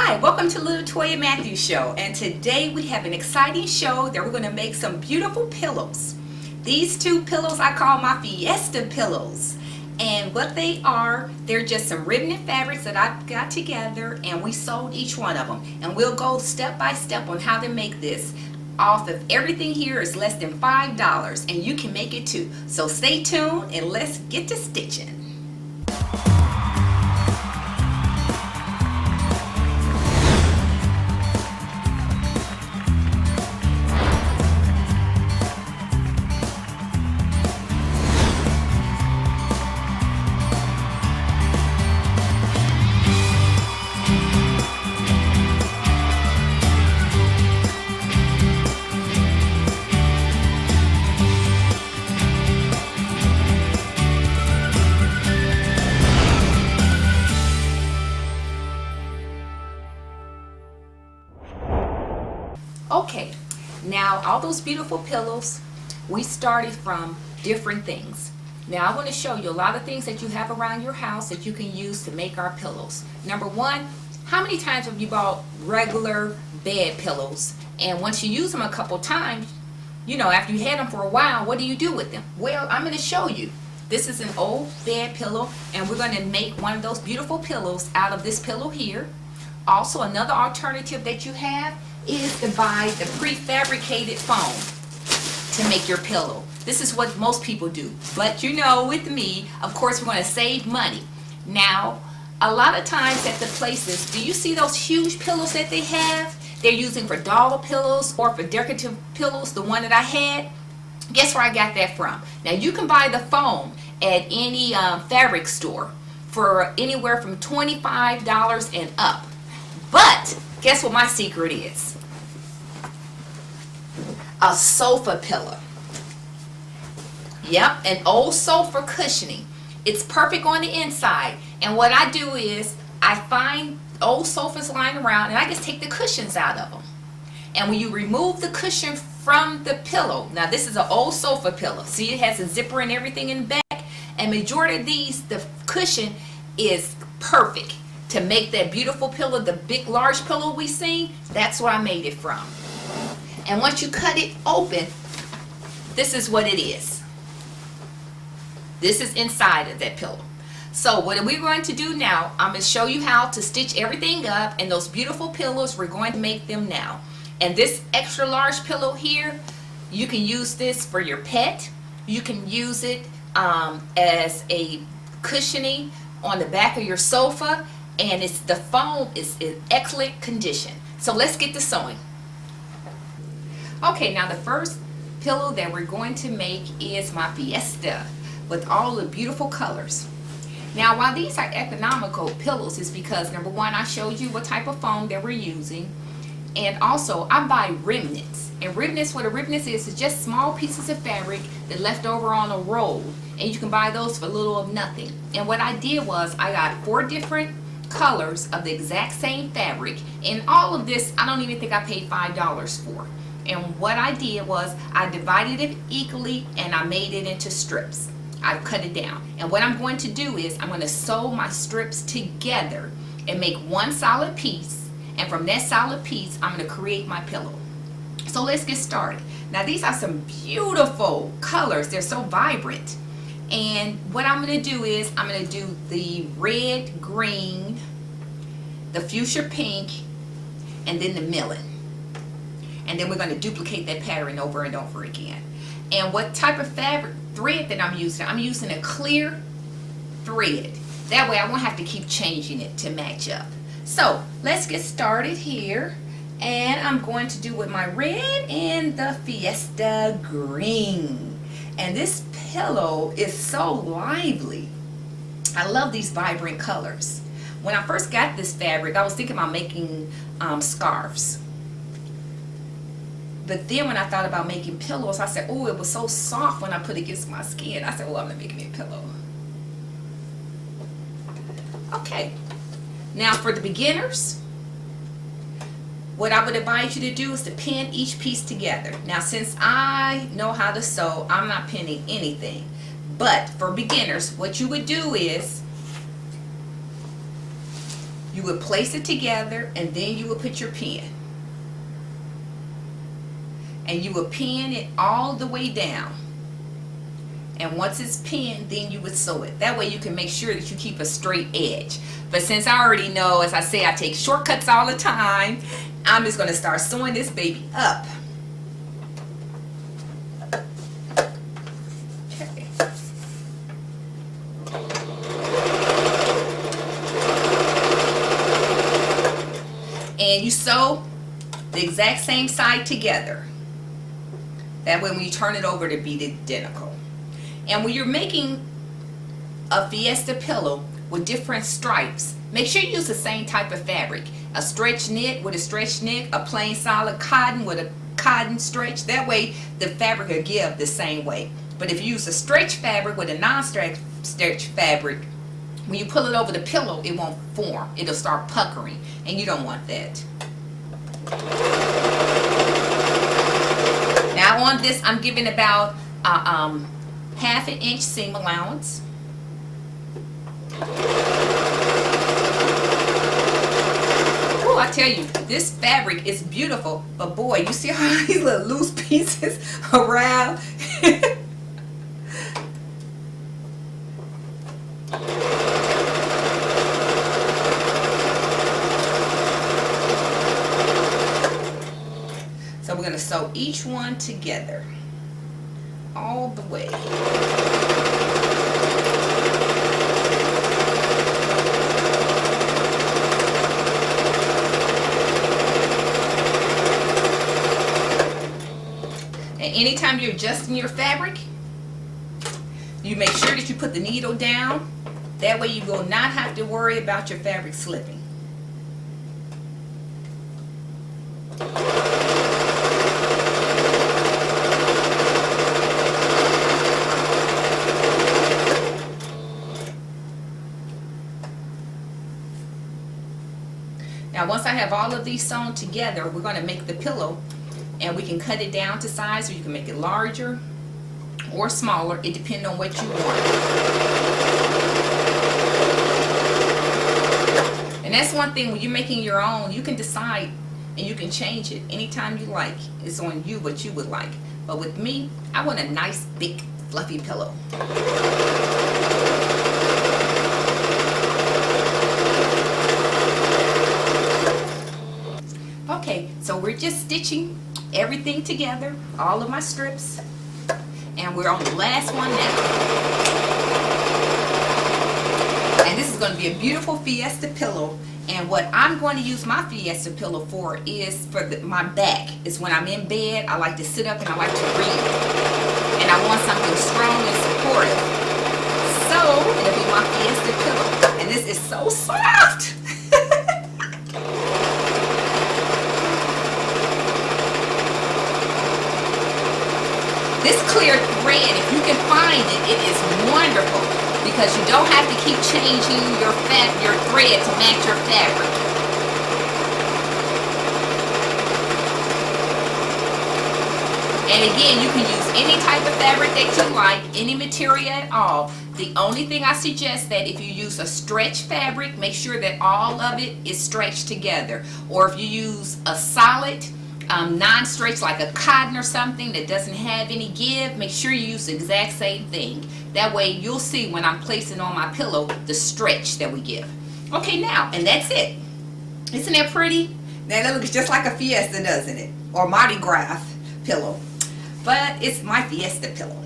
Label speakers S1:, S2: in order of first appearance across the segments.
S1: Hi, welcome to LaToya Matthews Show, and today we have an exciting show that we're going to make some beautiful pillows. These two pillows I call my Fiesta pillows, and what they are, they're just some ribbon and fabrics that I got together and we sewed each one of them, and we'll go step by step on how to make this. Off of everything here is less than $5, and you can make it too. So stay tuned and let's get to stitching. Okay, now all those beautiful pillows, we started from different things. Now I want to show you a lot of things that you have around your house that you can use to make our pillows. Number one, how many times have you bought regular bed pillows, and once you use them a couple times, you know, after you had them for a while, what do you do with them? Well, I'm going to show you. This is an old bed pillow, and we're going to make one of those beautiful pillows out of this pillow here. Also, another alternative that you have is to buy the prefabricated foam to make your pillow. This is what most people do, but you know, with me, of course, we're going to save money. Now, a lot of times at the places, do you see those huge pillows that they have? They're using for doll pillows or for decorative pillows, the one that I had. Guess where I got that from? Now, you can buy the foam at any fabric store for anywhere from $25 and up. But guess what my secret is? A sofa pillow. Yep, an old sofa cushioning. It's perfect on the inside. And what I do is I find old sofas lying around and I just take the cushions out of them. And when you remove the cushion from the pillow, now this is an old sofa pillow. See, it has a zipper and everything in the back. And majority of these, the cushion is perfect to make that beautiful pillow, the big large pillow we seen. That's where I made it from. And once you cut it open, this is what it is. This is inside of that pillow. So what we're going to do now, I'm going to show you how to stitch everything up, and those beautiful pillows, we're going to make them now. And this extra large pillow here, you can use this for your pet. You can use it as a cushioning on the back of your sofa, and the foam is in excellent condition. So let's get to sewing. Okay, now the first pillow that we're going to make is my Fiesta with all the beautiful colors. Now, why these are economical pillows is because, number one, I showed you what type of foam that we're using, and also I buy remnants. And remnants, what a remnant is just small pieces of fabric that left over on a roll, and you can buy those for little of nothing. And what I did was I got 4 different colors of the exact same fabric, and all of this I don't even think I paid $5 for. And what I did was I divided it equally and I made it into strips. I cut it down, and what I'm going to do is I'm going to sew my strips together and make one solid piece, and from that solid piece I'm going to create my pillow. So let's get started. Now, these are some beautiful colors. They're so vibrant. And what I'm going to do is I'm going to do the red, green, the fuchsia pink, and then the melon. And then we're going to duplicate that pattern over and over again. And what type of fabric thread that I'm using a clear thread. That way I won't have to keep changing it to match up. So let's get started here. And I'm going to do with my red and the Fiesta green. And this pillow is so lively. I love these vibrant colors. When I first got this fabric, I was thinking about making scarves. But then when I thought about making pillows, I said, oh, it was so soft when I put it against my skin. I said, well, I'm going to make me a pillow. Okay. Now for the beginners, what I would advise you to do is to pin each piece together. Now, since I know how to sew, I'm not pinning anything. But for beginners, what you would do is You would place it together, and then you would put your pin. And you would pin it all the way down. And once it's pinned, then you would sew it. That way you can make sure that you keep a straight edge. But since I already know, as I say, I take shortcuts all the time, I'm just going to start sewing this baby up. Okay. And you sew the exact same side together. That way when you turn it over, to be identical. And when you're making a Fiesta pillow with different stripes, make sure you use the same type of fabric. A stretch knit with a stretch knit, a plain solid cotton with a cotton stretch. That way the fabric will give the same way. But if you use a stretch fabric with a non-stretch fabric, when you pull it over the pillow, it won't form. It'll start puckering, and you don't want that. Now on this, I'm giving about half an inch seam allowance. Oh, I tell you, this fabric is beautiful, but boy, you see how these little loose pieces around? So we're going to sew each one together all the way. And anytime you're adjusting your fabric, you make sure that you put the needle down. That way you will not have to worry about your fabric slipping. Now once I have all of these sewn together, we're going to make the pillow, and we can cut it down to size, or you can make it larger or smaller. It depends on what you want. And that's one thing, when you're making your own, you can decide and you can change it anytime you like. It's on you what you would like. But with me, I want a nice big fluffy pillow. Okay, so we're just stitching everything together, all of my strips, and we're on the last one now. And this is going to be a beautiful Fiesta pillow, and what I'm going to use my Fiesta pillow for is for my back. It's when I'm in bed, I like to sit up and I like to read, and I want something strong and supportive. So it'll be my Fiesta pillow, and this is so soft. This clear thread, if you can find it, it is wonderful, because you don't have to keep changing your thread to match your fabric. And again, you can use any type of fabric that you like, any material at all. The only thing I suggest that if you use a stretch fabric, make sure that all of it is stretched together. Or if you use a solid non-stretch like a cotton or something that doesn't have any give, make sure you use the exact same thing. That way you'll see when I'm placing on my pillow the stretch that we give. Okay, now, and that's it. Isn't that pretty? Now that looks just like a Fiesta, doesn't it? Or Mardi Gras pillow. But it's my Fiesta pillow.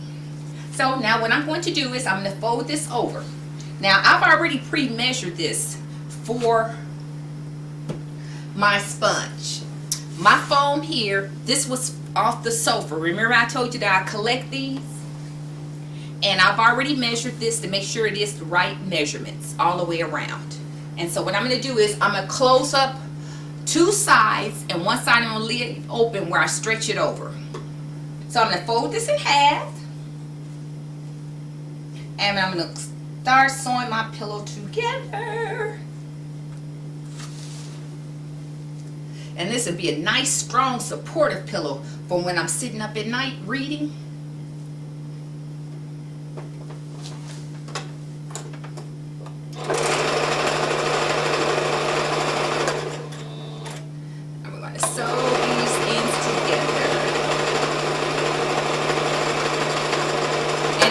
S1: So now what I'm going to do is I'm going to fold this over. Now I've already pre-measured this for my sponge. My foam here, this was off the sofa. Remember I told you that I collect these? And I've already measured this to make sure it is the right measurements all the way around. And so what I'm going to do is I'm going to close up two sides, and one side I'm going to leave open where I stretch it over. So I'm going to fold this in half. And I'm going to start sewing my pillow together. And this would be a nice, strong, supportive pillow for when I'm sitting up at night reading.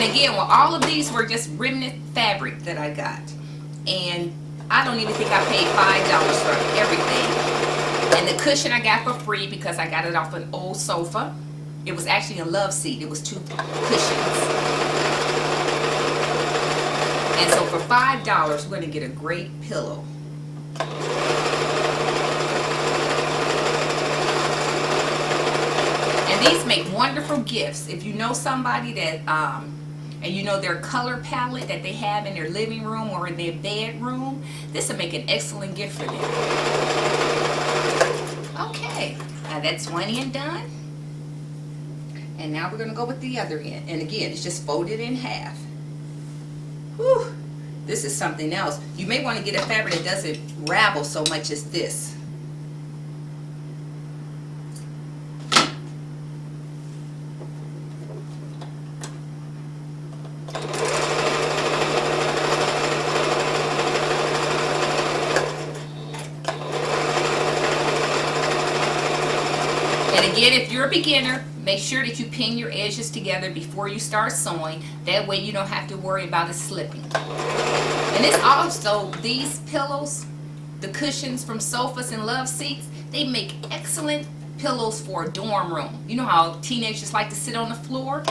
S1: And again, well, all of these were just remnant fabric that I got. And I don't even think I paid $5 for everything. And the cushion I got for free because I got it off an old sofa. It was actually a love seat. It was 2 cushions. And so for $5, we're going to get a great pillow. And these make wonderful gifts. If you know somebody that, and you know their color palette that they have in their living room or in their bedroom, this will make an excellent gift for them. Okay, now that's one end done. And now we're going to go with the other end. And again, it's just folded in half. Whew, this is something else. You may want to get a fabric that doesn't ravel so much as this. And again, if you're a beginner, make sure that you pin your edges together before you start sewing. That way you don't have to worry about it slipping. And it's also, these pillows, the cushions from sofas and love seats, they make excellent pillows for a dorm room. You know how teenagers like to sit on the floor?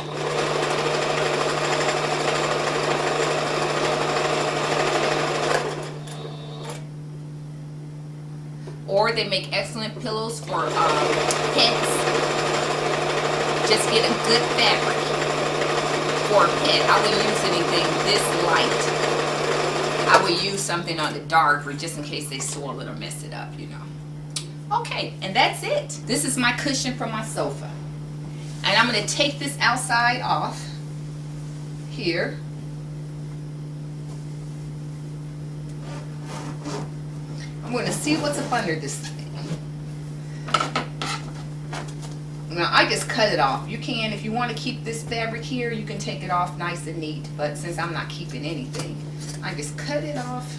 S1: Or they make excellent pillows for pets. Just get a good fabric for a pet. I wouldn't use anything this light. I would use something on the darker just in case they soil it or mess it up, you know. Okay, and that's it. This is my cushion from my sofa. And I'm going to take this outside off here. I'm going to see what's up under this thing. Now, I just cut it off. You can, if you want to keep this fabric here, you can take it off nice and neat. But since I'm not keeping anything, I just cut it off.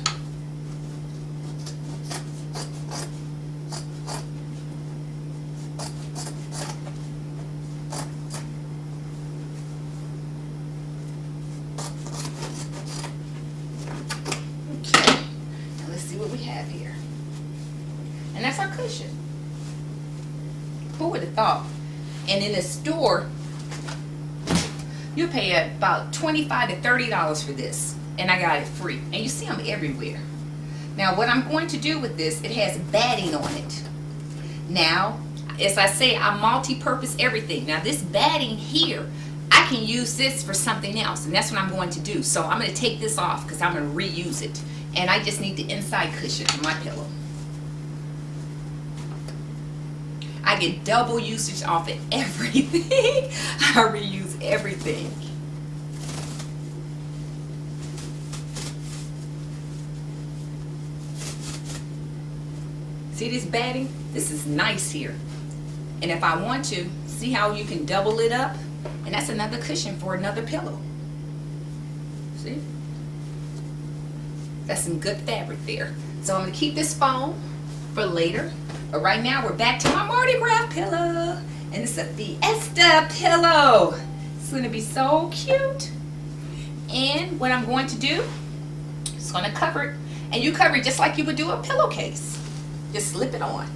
S1: Okay, now let's see what we have here. And that's our cushion. Who would have thought? And in the store, you pay about $25 to $30 for this. And I got it free. And you see them everywhere. Now what I'm going to do with this, it has batting on it. Now, as I say, I multi-purpose everything. Now this batting here, I can use this for something else. And that's what I'm going to do. So I'm going to take this off because I'm going to reuse it. And I just need the inside cushion for my pillow. I get double usage off of everything. I reuse everything. See this batting? This is nice here. And if I want to, see how you can double it up? And that's another cushion for another pillow. See? That's some good fabric there. So I'm going to keep this foam for later. But right now we're back to my Mardi Gras pillow. And it's a Fiesta pillow. It's going to be so cute. And what I'm going to do is going to cover it. And you cover it just like you would do a pillowcase. Just slip it on.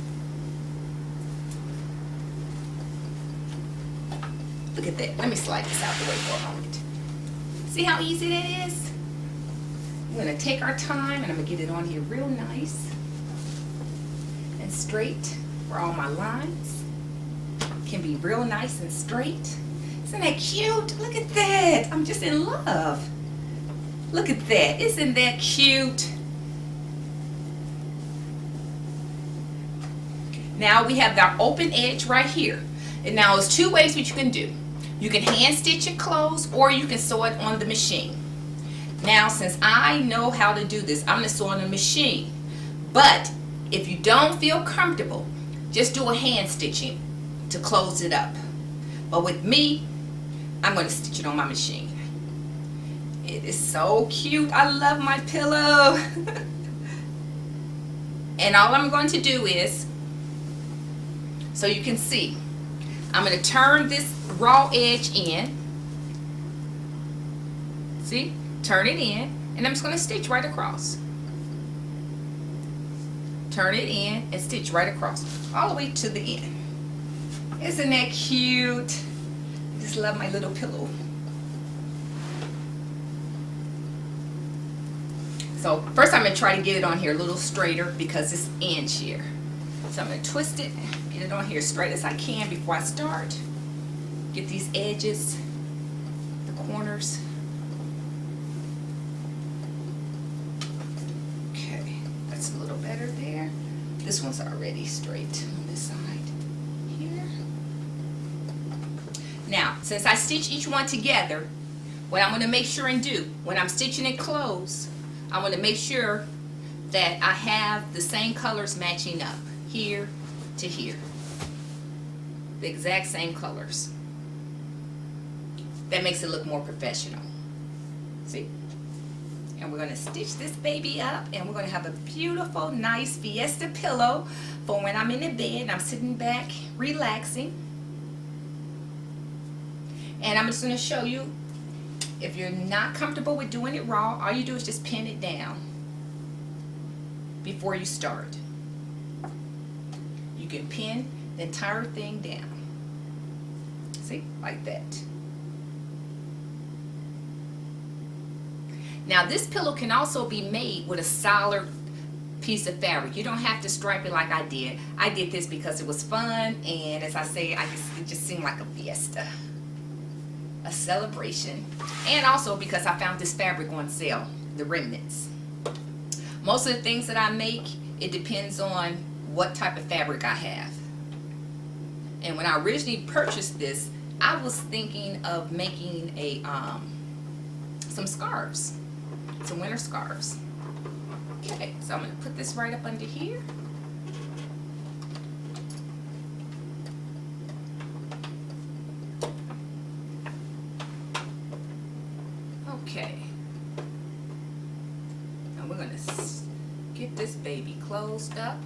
S1: Look at that. Let me slide this out the way for a moment. See how easy that is? I'm going to take our time and I'm going to get it on here real nice and straight where all my lines can be real nice and straight. Isn't that cute? Look at that. I'm just in love. Look at that. Isn't that cute? Now we have our open edge right here. And now there's two ways which you can do. You can hand stitch it closed or you can sew it on the machine. Now since I know how to do this, I'm going to sew on the machine. But if you don't feel comfortable, just do a hand stitching to close it up. But with me, I'm going to stitch it on my machine. It is so cute. I love my pillow. And all I'm going to do is, so you can see, I'm going to turn this raw edge in. See? Turn it in, and I'm just going to stitch right across. Turn it in and stitch right across all the way to the end. Isn't that cute? I just love my little pillow. So first I'm going to try to get it on here a little straighter because it's inch here. So I'm going to twist it, get it on here as straight as I can before I start. Get these edges, the corners. Okay, that's a little better there. This one's already straight on this side here. Now, since I stitch each one together, what I'm going to make sure and do when I'm stitching it close, I want to make sure that I have the same colors matching up here to here. The exact same colors. That makes it look more professional. See? And we're going to stitch this baby up, and we're going to have a beautiful, nice Fiesta pillow for when I'm in the bed and I'm sitting back, relaxing. And I'm just going to show you, if you're not comfortable with doing it raw, all you do is just pin it down before you start. You can pin the entire thing down. See, like that. Now this pillow can also be made with a solid piece of fabric. You don't have to stripe it like I did. I did this because it was fun, and as I say, it just seemed like a fiesta. A celebration, and also because I found this fabric on sale, the remnants. Most of the things that I make, it depends on what type of fabric I have. And when I originally purchased this, I was thinking of making a some scarves, some winter scarves. Okay, so I'm going to put this right up under here. Okay, and we're going to get this baby closed up.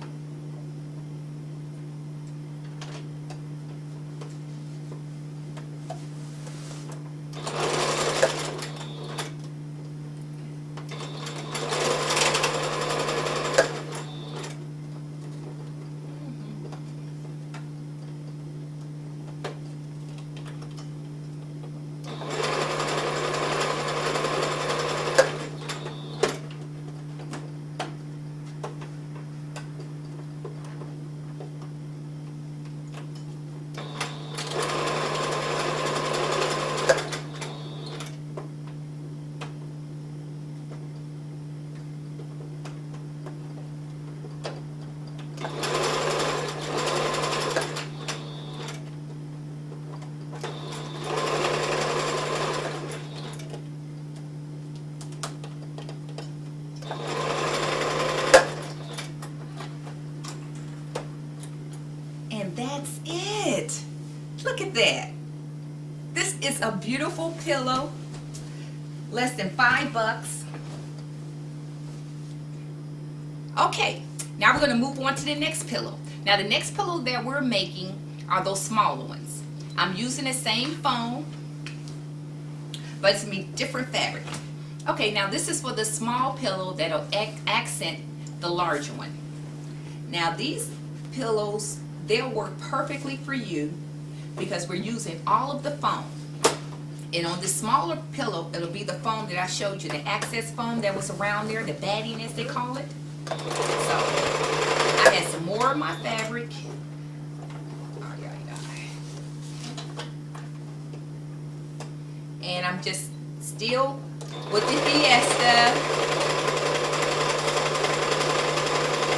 S1: And that's it. Look at that. This is a beautiful pillow. Less than $5. Okay, now we're going to move on to the next pillow. Now the next pillow that we're making are those smaller ones. I'm using the same foam, but it's going to be different fabric. Okay, now this is for the small pillow that'll accent the larger one. Now these pillows, they'll work perfectly for you because we're using all of the foam. And on this smaller pillow, it'll be the foam that I showed you, the access foam that was around there, the batting as they call it. So I had some more of my fabric. And I'm just still with the Fiesta.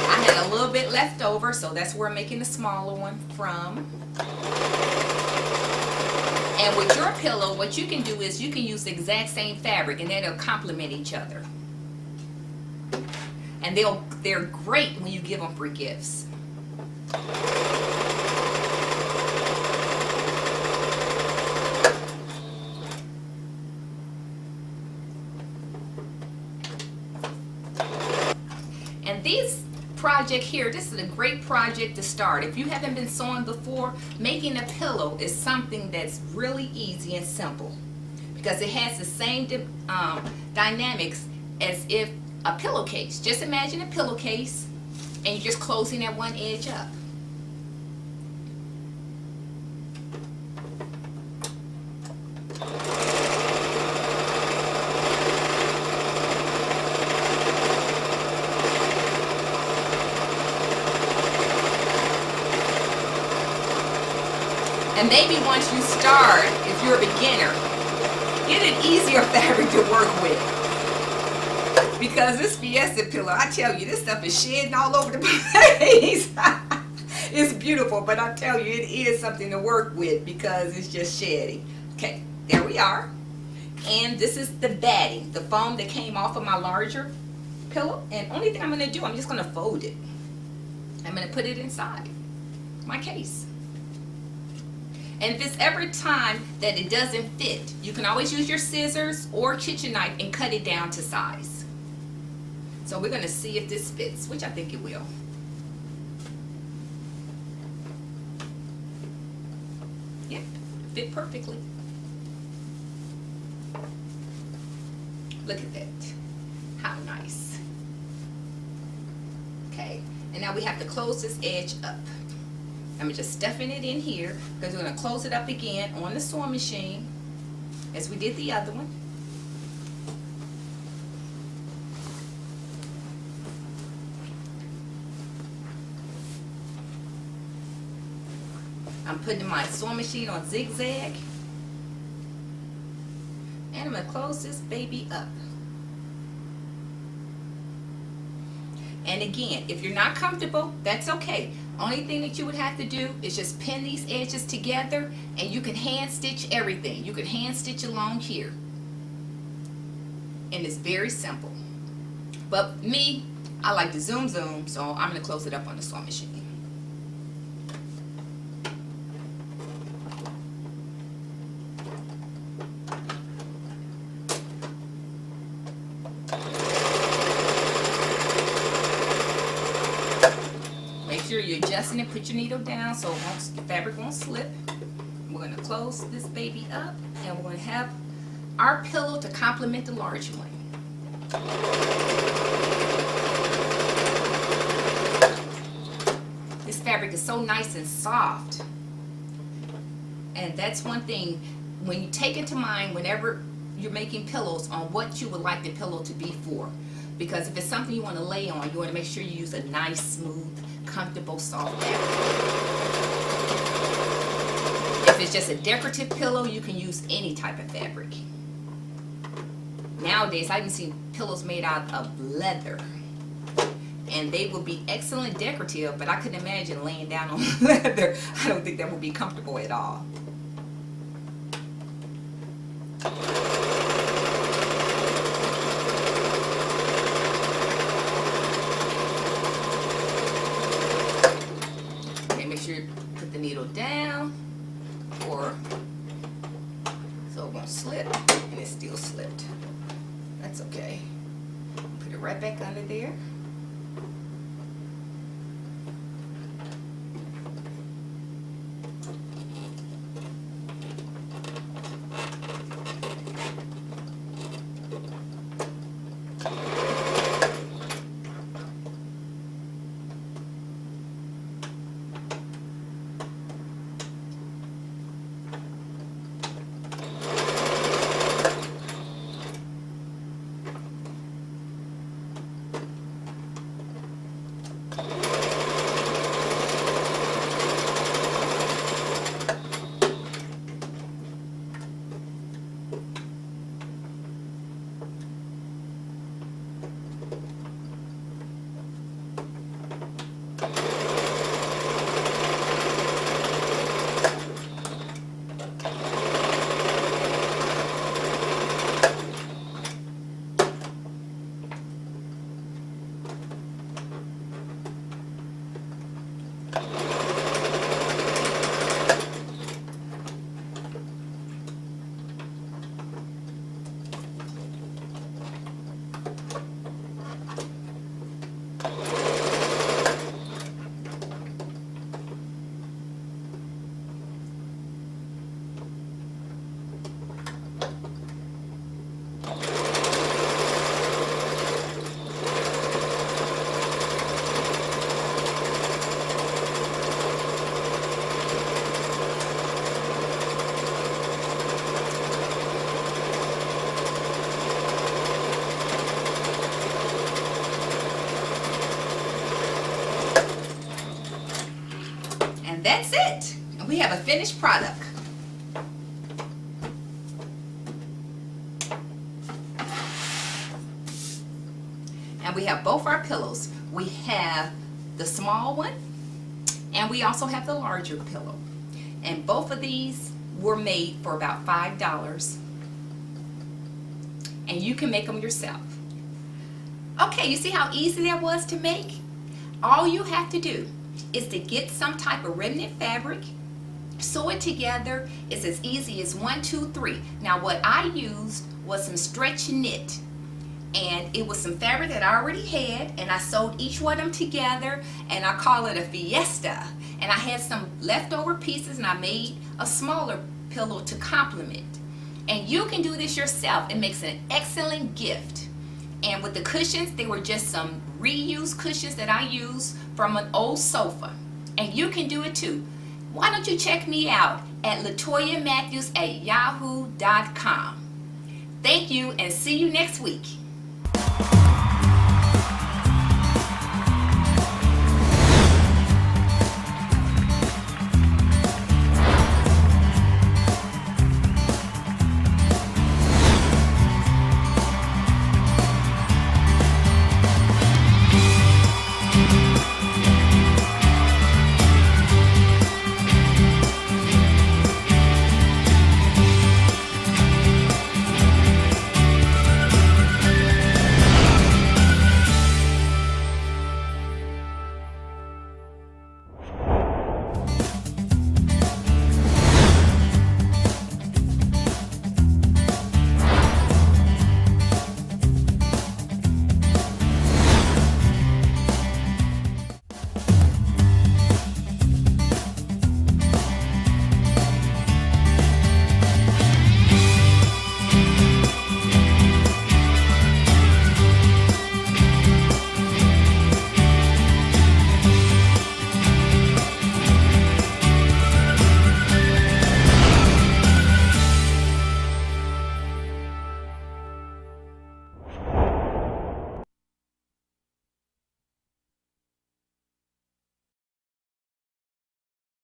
S1: I had a little bit left over, so that's where I'm making the smaller one from. And with your pillow, what you can do is you can use the exact same fabric, and then they'll complement each other. And they're great when you give them for gifts. And these project here, this is a great project to start. If you haven't been sewing before, making a pillow is something that's really easy and simple. because it has the same dynamics as if a pillowcase. Just imagine a pillowcase and you're just closing that one edge up. And maybe once you start, if you're a beginner, get an easier fabric to work with. Because this Fiesta pillow, I tell you, this stuff is shedding all over the place. It's beautiful, but I tell you, it is something to work with because it's just shedding. Okay, there we are. And this is the batting, the foam that came off of my larger pillow. And only thing I'm going to do, I'm just going to fold it. I'm going to put it inside my case. And if it's ever time that it doesn't fit, you can always use your scissors or kitchen knife and cut it down to size. So we're going to see if this fits, which I think it will. Yep, fit perfectly. Look at that. How nice. Okay, and now we have to close this edge up. I'm just stuffing it in here because we're going to close it up again on the sewing machine as we did the other one. I'm putting my sewing machine on zigzag, and I'm going to close this baby up. And again, if you're not comfortable, that's okay. Only thing that you would have to do is just pin these edges together, and you can hand stitch everything. You can hand stitch along here. And it's very simple. But me, I like to zoom, so I'm going to close it up on the sewing machine. You're adjusting it, put your needle down so the fabric won't slip. We're going to close this baby up, and we're going to have our pillow to complement the large one. This fabric is so nice and soft, and that's one thing when you take into mind whenever you're making pillows on what you would like the pillow to be for. Because if it's something you want to lay on, you want to make sure you use a nice, smooth, comfortable, soft fabric. If it's just a decorative pillow, you can use any type of fabric. Nowadays, I've even seen pillows made out of leather. And they will be excellent decorative, but I couldn't imagine laying down on leather. I don't think that would be comfortable at all. Put the needle down, or so it won't slip, and it still slipped. That's okay. Put it right back under there. that's it. And we have a finished product. And we have both our pillows. We have the small one, and we also have the larger pillow. And both of these were made for about $5. And you can make them yourself. Okay, you see how easy that was to make? All you have to do is to get some type of remnant fabric, sew it together. It's as easy as 1, 2, 3. Now what I used was some stretch knit, and it was some fabric that I already had, and I sewed each one of them together, and I call it a fiesta. And I had some leftover pieces, and I made a smaller pillow to complement. And you can do this yourself. It makes an excellent gift. And with the cushions, they were just some reused cushions that I used from an old sofa. And you can do it too. Why don't you check me out at LaToya Matthews at yahoo.com. Thank you, and see you next week.